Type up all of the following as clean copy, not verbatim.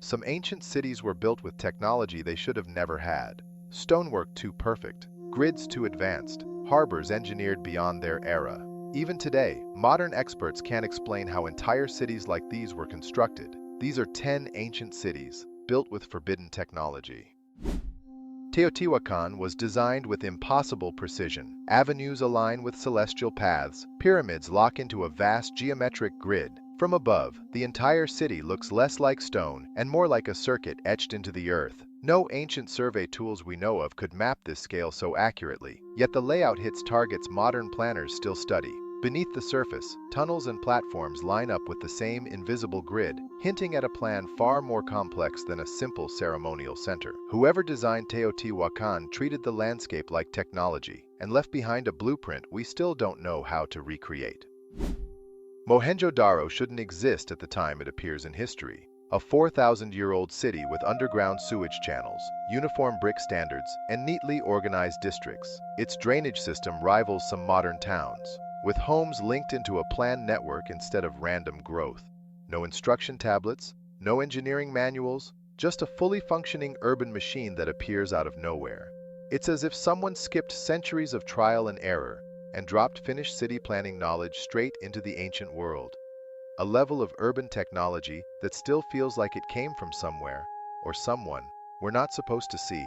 Some ancient cities were built with technology they should have never had. Stonework too perfect, grids too advanced, harbors engineered beyond their era. Even today, modern experts can't explain how entire cities like these were constructed. These are 10 ancient cities, built with forbidden technology. Teotihuacan was designed with impossible precision. Avenues align with celestial paths. Pyramids lock into a vast geometric grid. From above, the entire city looks less like stone and more like a circuit etched into the earth. No ancient survey tools we know of could map this scale so accurately, yet the layout hits targets modern planners still study. Beneath the surface, tunnels and platforms line up with the same invisible grid, hinting at a plan far more complex than a simple ceremonial center. Whoever designed Teotihuacan treated the landscape like technology and left behind a blueprint we still don't know how to recreate. Mohenjo-Daro shouldn't exist at the time it appears in history. A 4,000-year-old city with underground sewage channels, uniform brick standards, and neatly organized districts. Its drainage system rivals some modern towns, with homes linked into a planned network instead of random growth. No instruction tablets, no engineering manuals, just a fully functioning urban machine that appears out of nowhere. It's as if someone skipped centuries of trial and error and dropped finished city planning knowledge straight into the ancient world. A level of urban technology that still feels like it came from somewhere, or someone, we're not supposed to see.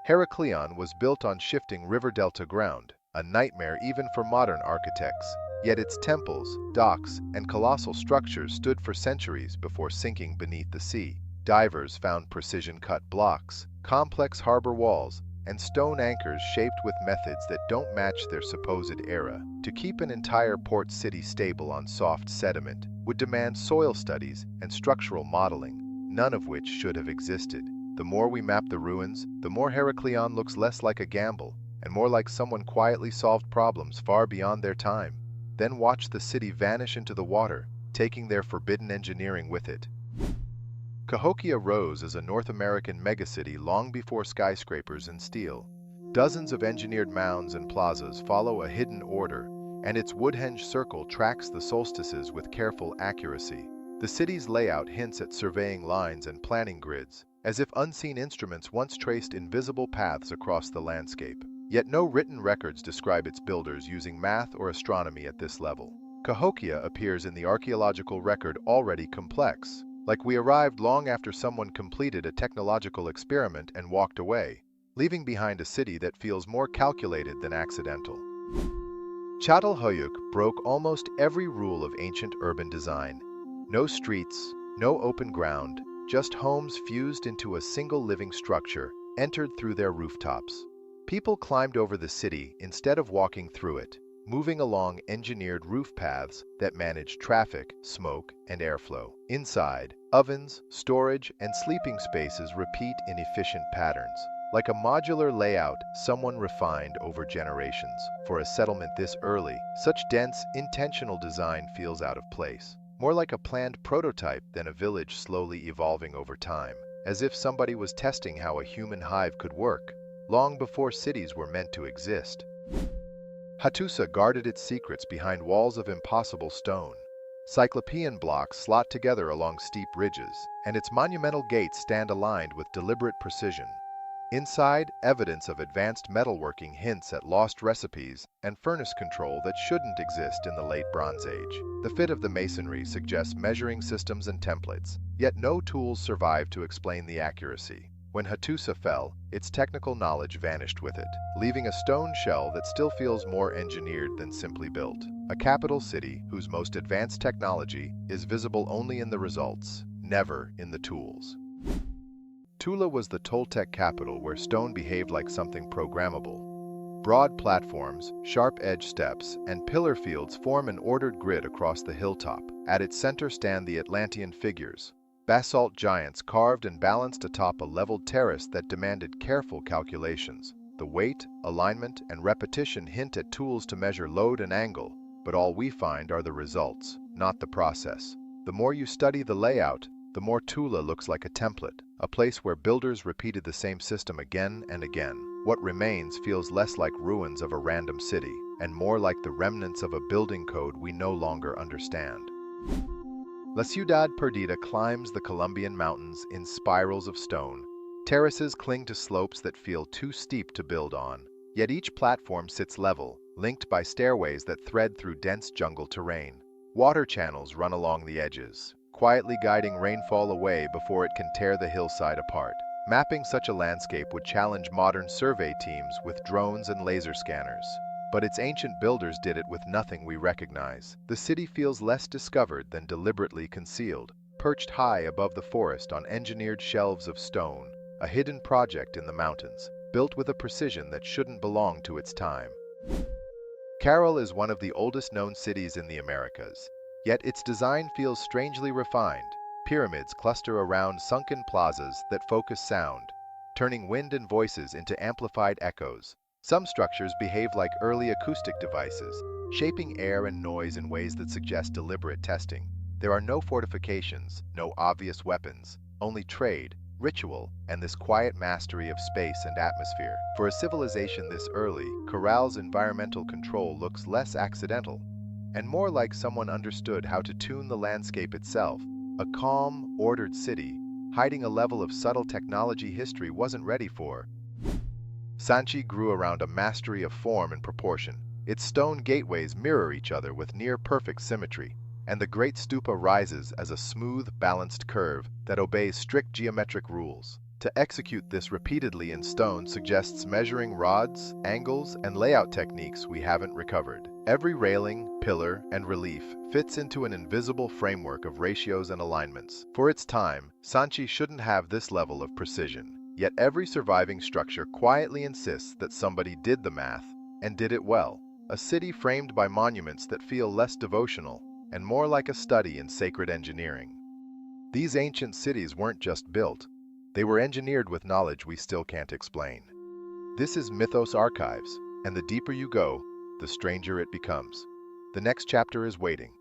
Heracleion was built on shifting river delta ground, a nightmare even for modern architects. Yet its temples, docks, and colossal structures stood for centuries before sinking beneath the sea. Divers found precision-cut blocks, complex harbor walls, and stone anchors shaped with methods that don't match their supposed era. To keep an entire port city stable on soft sediment would demand soil studies and structural modeling, none of which should have existed. The more we map the ruins, the more Heracleion looks less like a gamble and more like someone quietly solved problems far beyond their time. Then watch the city vanish into the water, taking their forbidden engineering with it. Cahokia rose as a North American megacity long before skyscrapers and steel. Dozens of engineered mounds and plazas follow a hidden order, and its woodhenge circle tracks the solstices with careful accuracy. The city's layout hints at surveying lines and planning grids, as if unseen instruments once traced invisible paths across the landscape. Yet no written records describe its builders using math or astronomy at this level. Cahokia appears in the archaeological record already complex, like we arrived long after someone completed a technological experiment and walked away, leaving behind a city that feels more calculated than accidental. Çatalhöyük broke almost every rule of ancient urban design. No streets, no open ground, just homes fused into a single living structure, entered through their rooftops. People climbed over the city instead of walking through it, moving along engineered roof paths that managed traffic, smoke, and airflow. Inside, ovens, storage, and sleeping spaces repeat in efficient patterns. Like a modular layout someone refined over generations. For a settlement this early, such dense, intentional design feels out of place. More like a planned prototype than a village slowly evolving over time, as if somebody was testing how a human hive could work, long before cities were meant to exist. Hattusa guarded its secrets behind walls of impossible stone. Cyclopean blocks slot together along steep ridges, and its monumental gates stand aligned with deliberate precision. Inside, evidence of advanced metalworking hints at lost recipes and furnace control that shouldn't exist in the late Bronze Age. The fit of the masonry suggests measuring systems and templates, yet no tools survive to explain the accuracy. When Hattusa fell, its technical knowledge vanished with it, leaving a stone shell that still feels more engineered than simply built. A capital city whose most advanced technology is visible only in the results, never in the tools. Tula was the Toltec capital where stone behaved like something programmable. Broad platforms, sharp-edged steps, and pillar fields form an ordered grid across the hilltop. At its center stand the Atlantean figures, basalt giants carved and balanced atop a leveled terrace that demanded careful calculations. The weight, alignment, and repetition hint at tools to measure load and angle, but all we find are the results, not the process. The more you study the layout, the more Tula looks like a template, a place where builders repeated the same system again and again. What remains feels less like ruins of a random city, and more like the remnants of a building code we no longer understand. La Ciudad Perdida climbs the Colombian mountains in spirals of stone. Terraces cling to slopes that feel too steep to build on, yet each platform sits level, linked by stairways that thread through dense jungle terrain. Water channels run along the edges, quietly guiding rainfall away before it can tear the hillside apart. Mapping such a landscape would challenge modern survey teams with drones and laser scanners. But its ancient builders did it with nothing we recognize. The city feels less discovered than deliberately concealed, perched high above the forest on engineered shelves of stone, a hidden project in the mountains, built with a precision that shouldn't belong to its time. Caral is one of the oldest known cities in the Americas, yet its design feels strangely refined. Pyramids cluster around sunken plazas that focus sound, turning wind and voices into amplified echoes. Some structures behave like early acoustic devices, shaping air and noise in ways that suggest deliberate testing. There are no fortifications, no obvious weapons, only trade, ritual, and this quiet mastery of space and atmosphere. For a civilization this early, Caral's environmental control looks less accidental, and more like someone understood how to tune the landscape itself. A calm, ordered city, hiding a level of subtle technology history wasn't ready for. Sanchi grew around a mastery of form and proportion. Its stone gateways mirror each other with near-perfect symmetry, and the great stupa rises as a smooth, balanced curve that obeys strict geometric rules. To execute this repeatedly in stone suggests measuring rods, angles, and layout techniques we haven't recovered. Every railing, pillar, and relief fits into an invisible framework of ratios and alignments. For its time, Sanchi shouldn't have this level of precision. Yet every surviving structure quietly insists that somebody did the math, and did it well. A city framed by monuments that feel less devotional, and more like a study in sacred engineering. These ancient cities weren't just built, they were engineered with knowledge we still can't explain. This is Mythos Archives, and the deeper you go, the stranger it becomes. The next chapter is waiting.